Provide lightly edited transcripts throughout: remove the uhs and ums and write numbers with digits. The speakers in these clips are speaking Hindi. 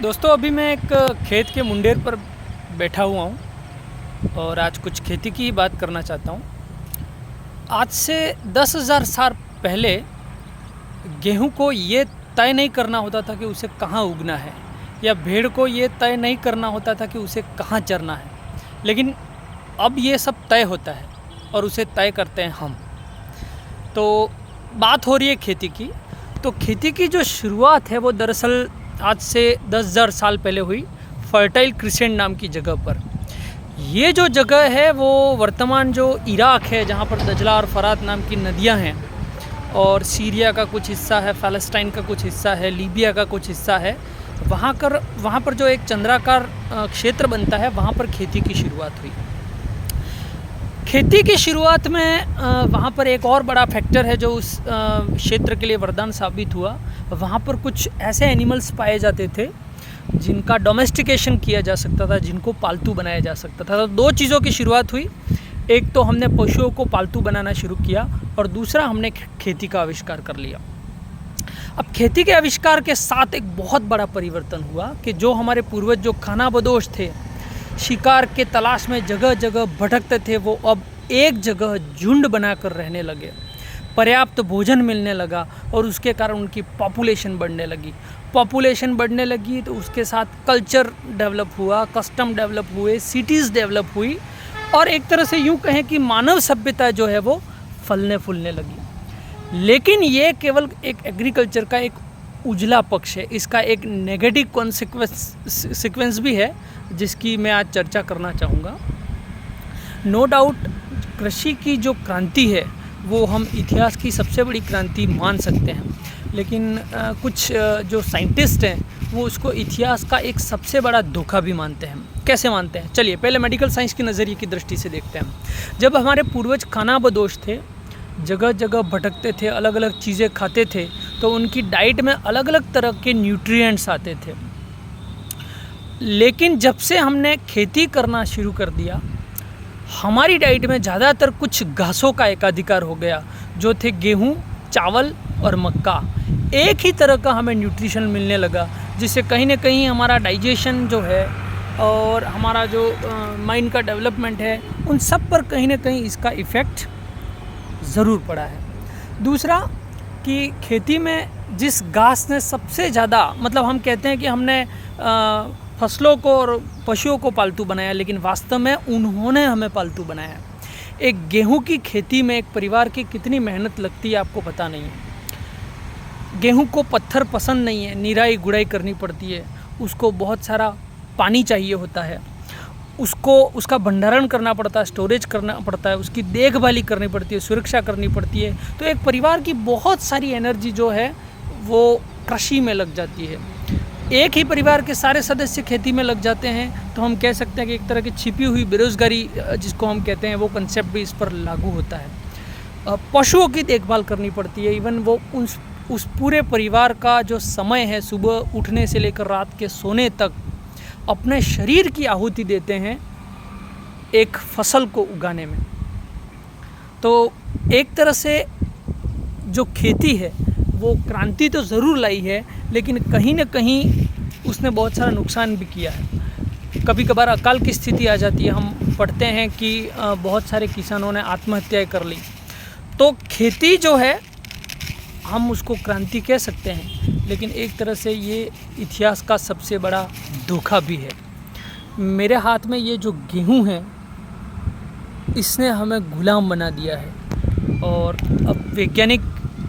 दोस्तों अभी मैं एक खेत के मुंडेर पर बैठा हुआ हूँ और आज कुछ खेती की बात करना चाहता हूँ। आज से 10,000 साल पहले गेहूँ को ये तय नहीं करना होता था कि उसे कहाँ उगना है, या भेड़ को ये तय नहीं करना होता था कि उसे कहाँ चरना है, लेकिन अब ये सब तय होता है और उसे तय करते हैं हम। तो बात हो रही है खेती की। तो खेती की जो शुरुआत है वो दरअसल आज से 10,000 साल पहले हुई फर्टाइल क्रिसेंट नाम की जगह पर। ये जो जगह है वो वर्तमान जो इराक है, जहाँ पर दजला और फरात नाम की नदियाँ हैं, और सीरिया का कुछ हिस्सा है, फ़लस्तीन का कुछ हिस्सा है, लीबिया का कुछ हिस्सा है, वहाँ पर जो एक चंद्राकार क्षेत्र बनता है, वहाँ पर खेती की शुरुआत हुई। खेती की शुरुआत में वहाँ पर एक और बड़ा फैक्टर है जो उस क्षेत्र के लिए वरदान साबित हुआ। वहाँ पर कुछ ऐसे एनिमल्स पाए जाते थे जिनका डोमेस्टिकेशन किया जा सकता था, जिनको पालतू बनाया जा सकता था। तो दो चीज़ों की शुरुआत हुई। एक तो हमने पशुओं को पालतू बनाना शुरू किया और दूसरा हमने खेती का आविष्कार कर लिया। अब खेती के आविष्कार के साथ एक बहुत बड़ा परिवर्तन हुआ कि जो हमारे पूर्वज जो खानाबदोश थे, शिकार के तलाश में जगह जगह भटकते थे, वो अब एक जगह झुंड बनाकर रहने लगे। पर्याप्त भोजन मिलने लगा और उसके कारण उनकी पॉपुलेशन बढ़ने लगी। तो उसके साथ कल्चर डेवलप हुआ, कस्टम डेवलप हुए, सिटीज़ डेवलप हुई, और एक तरह से यूँ कहें कि मानव सभ्यता जो है वो फलने फूलने लगी। लेकिन ये केवल एक एग्रीकल्चर का एक उजला पक्ष है। इसका एक नेगेटिव सीक्वेंस भी है जिसकी मैं आज चर्चा करना चाहूँगा। नो डाउट कृषि की जो क्रांति है वो हम इतिहास की सबसे बड़ी क्रांति मान सकते हैं, लेकिन कुछ जो साइंटिस्ट हैं वो उसको इतिहास का एक सबसे बड़ा धोखा भी मानते हैं। कैसे मानते हैं? चलिए पहले मेडिकल साइंस के नज़रिए की दृष्टि से देखते हैं। जब हमारे पूर्वज खानाबदोश थे, जगह जगह भटकते थे, अलग अलग चीज़ें खाते थे, तो उनकी डाइट में अलग अलग तरह के न्यूट्रिएंट्स आते थे। लेकिन जब से हमने खेती करना शुरू कर दिया, हमारी डाइट में ज़्यादातर कुछ घासों का एकाधिकार हो गया, जो थे गेहूँ, चावल और मक्का। एक ही तरह का हमें न्यूट्रिशन मिलने लगा, जिससे कहीं ना कहीं हमारा डाइजेशन जो है और हमारा जो माइंड का डेवलपमेंट है, उन सब पर कहीं ना कहीं इसका इफ़ेक्ट ज़रूर पड़ा है। दूसरा कि खेती में जिस घास ने सबसे ज़्यादा, मतलब हम कहते हैं कि हमने फसलों को और पशुओं को पालतू बनाया, लेकिन वास्तव में उन्होंने हमें पालतू बनाया। एक गेहूं की खेती में एक परिवार की कितनी मेहनत लगती है आपको पता नहीं है। गेहूं को पत्थर पसंद नहीं है, निराई गुड़ाई करनी पड़ती है, उसको बहुत सारा पानी चाहिए होता है, उसका भंडारण करना पड़ता है, स्टोरेज करना पड़ता है, उसकी देखभाली करनी पड़ती है, सुरक्षा करनी पड़ती है। तो एक परिवार की बहुत सारी एनर्जी जो है वो कृषि में लग जाती है। एक ही परिवार के सारे सदस्य खेती में लग जाते हैं तो हम कह सकते हैं कि एक तरह की छिपी हुई बेरोज़गारी जिसको हम कहते हैं, वो कंसेप्ट भी इस पर लागू होता है। पशुओं की देखभाल करनी पड़ती है। इवन वो उस पूरे परिवार का जो समय है, सुबह उठने से लेकर रात के सोने तक, अपने शरीर की आहुति देते हैं एक फसल को उगाने में। तो एक तरह से जो खेती है वो क्रांति तो ज़रूर लाई है, लेकिन कहीं ना कहीं उसने बहुत सारा नुकसान भी किया है। कभी कभार अकाल की स्थिति आ जाती है। हम पढ़ते हैं कि बहुत सारे किसानों ने आत्महत्याएं कर ली। तो खेती जो है हम उसको क्रांति कह सकते हैं, लेकिन एक तरह से ये इतिहास का सबसे बड़ा धोखा भी है। मेरे हाथ में ये जो गेहूं है, इसने हमें गुलाम बना दिया है, और अब वैज्ञानिक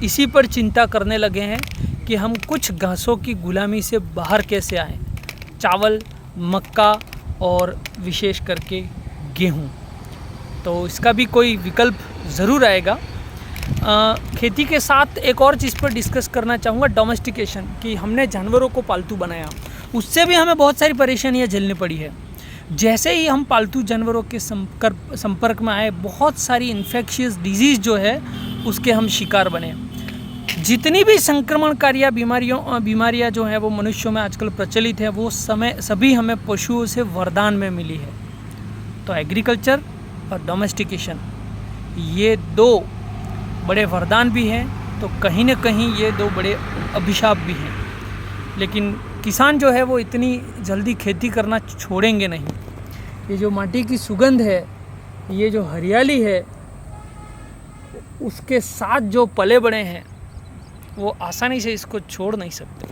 इसी पर चिंता करने लगे हैं कि हम कुछ घासों की गुलामी से बाहर कैसे आएं। चावल, मक्का और विशेष करके गेहूं। तो इसका भी कोई विकल्प ज़रूर आएगा। खेती के साथ एक और चीज़ पर डिस्कस करना चाहूँगा, डोमेस्टिकेशन, कि हमने जानवरों को पालतू बनाया, उससे भी हमें बहुत सारी परेशानियाँ झेलनी पड़ी है। जैसे ही हम पालतू जानवरों के संपर्क में आए, बहुत सारी इन्फेक्शियस डिजीज़ जो है उसके हम शिकार बने। जितनी भी संक्रमणकारी बीमारियां जो हैं वो मनुष्यों में आजकल प्रचलित है, वो सभी हमें पशुओं से वरदान में मिली है। तो एग्रीकल्चर और डोमेस्टिकेशन, ये दो बड़े वरदान भी हैं, तो कहीं न कहीं ये दो बड़े अभिशाप भी हैं। लेकिन किसान जो है वो इतनी जल्दी खेती करना छोड़ेंगे नहीं। ये जो माटी की सुगंध है, ये जो हरियाली है, उसके साथ जो पले बड़े हैं वो आसानी से इसको छोड़ नहीं सकते।